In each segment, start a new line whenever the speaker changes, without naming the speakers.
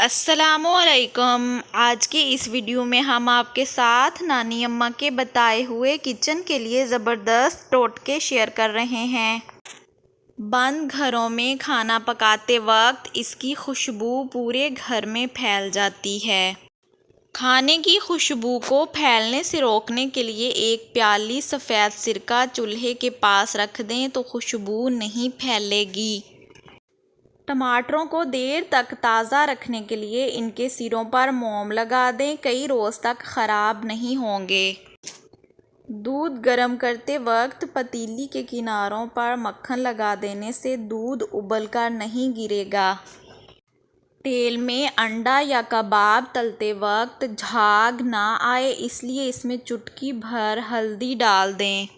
अस्सलामुअलैकुम। आज की इस वीडियो में हम आपके साथ नानी अम्मा के बताए हुए किचन के लिए ज़बरदस्त टोटके शेयर कर रहे हैं। बंद घरों में खाना पकाते वक्त इसकी खुशबू पूरे घर में फैल जाती है। खाने की खुशबू को फैलने से रोकने के लिए एक प्याली सफ़ेद सिरका चूल्हे के पास रख दें तो खुशबू नहीं फैलेगी। टमाटरों को देर तक ताज़ा रखने के लिए इनके सिरों पर मोम लगा दें, कई रोज़ तक ख़राब नहीं होंगे। दूध गर्म करते वक्त पतीली के किनारों पर मक्खन लगा देने से दूध उबलकर नहीं गिरेगा। तेल में अंडा या कबाब तलते वक्त झाग ना आए इसलिए इसमें चुटकी भर हल्दी डाल दें।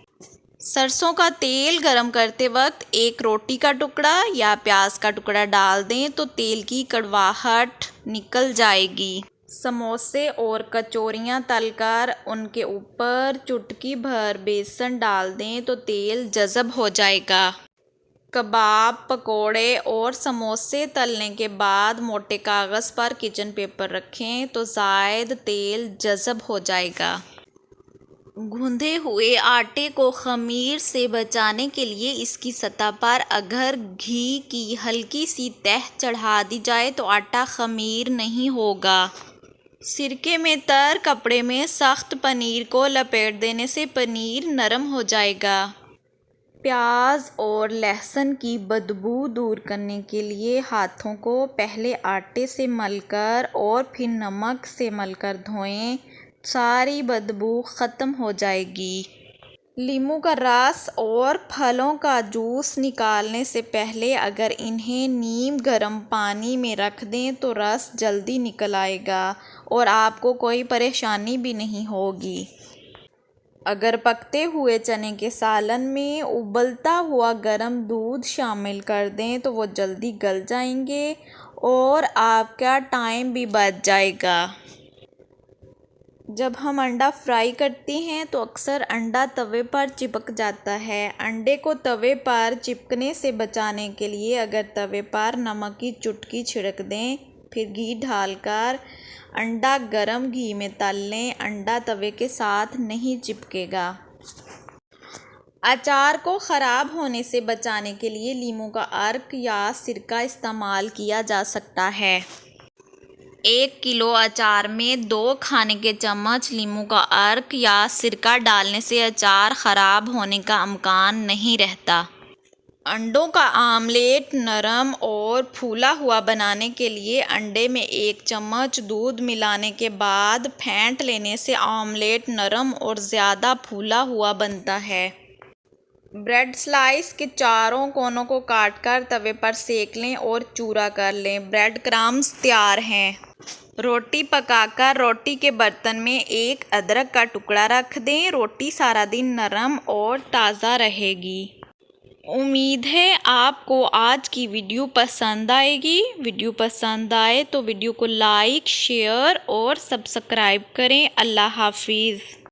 सरसों का तेल गरम करते वक्त एक रोटी का टुकड़ा या प्याज का टुकड़ा डाल दें तो तेल की कड़वाहट निकल जाएगी। समोसे और कचौरियाँ तलकर उनके ऊपर चुटकी भर बेसन डाल दें तो तेल जज़ब हो जाएगा। कबाब, पकोड़े और समोसे तलने के बाद मोटे कागज़ पर किचन पेपर रखें तो ज़ायद तेल जज़ब हो जाएगा। गूंधे हुए आटे को खमीर से बचाने के लिए इसकी सतह पर अगर घी की हल्की सी तह चढ़ा दी जाए तो आटा खमीर नहीं होगा। सिरके में तर कपड़े में सख्त पनीर को लपेट देने से पनीर नरम हो जाएगा। प्याज और लहसुन की बदबू दूर करने के लिए हाथों को पहले आटे से मलकर और फिर नमक से मलकर धोएं, सारी बदबू ख़त्म हो जाएगी। नींबू का रस और फलों का जूस निकालने से पहले अगर इन्हें नीम गर्म पानी में रख दें तो रस जल्दी निकल आएगा और आपको कोई परेशानी भी नहीं होगी। अगर पकते हुए चने के सालन में उबलता हुआ गर्म दूध शामिल कर दें तो वो जल्दी गल जाएंगे और आपका टाइम भी बच जाएगा। जब हम अंडा फ्राई करते हैं तो अक्सर अंडा तवे पर चिपक जाता है। अंडे को तवे पर चिपकने से बचाने के लिए अगर तवे पर नमक की चुटकी छिड़क दें, फिर घी डालकर अंडा गरम घी में तल लें, अंडा तवे के साथ नहीं चिपकेगा। अचार को ख़राब होने से बचाने के लिए नींबू का अर्क या सिरका इस्तेमाल किया जा सकता है। 1 किलो अचार में 2 खाने के चम्मच नींबू का अर्क या सिरका डालने से अचार ख़राब होने का इम्कान नहीं रहता। अंडों का आमलेट नरम और फूला हुआ बनाने के लिए अंडे में 1 चम्मच दूध मिलाने के बाद फेंट लेने से आमलेट नरम और ज़्यादा फूला हुआ बनता है। ब्रेड स्लाइस के चारों कोनों को काटकर तवे पर सेक लें और चूरा कर लें। ब्रेड क्रम्स तैयार हैं। रोटी पकाकर रोटी के बर्तन में एक अदरक का टुकड़ा रख दें। रोटी सारा दिन नरम और ताज़ा रहेगी। उम्मीद है आपको आज की वीडियो पसंद आएगी। वीडियो पसंद आए तो वीडियो को लाइक, शेयर और सब्सक्राइब करें। अल्लाह हाफिज़।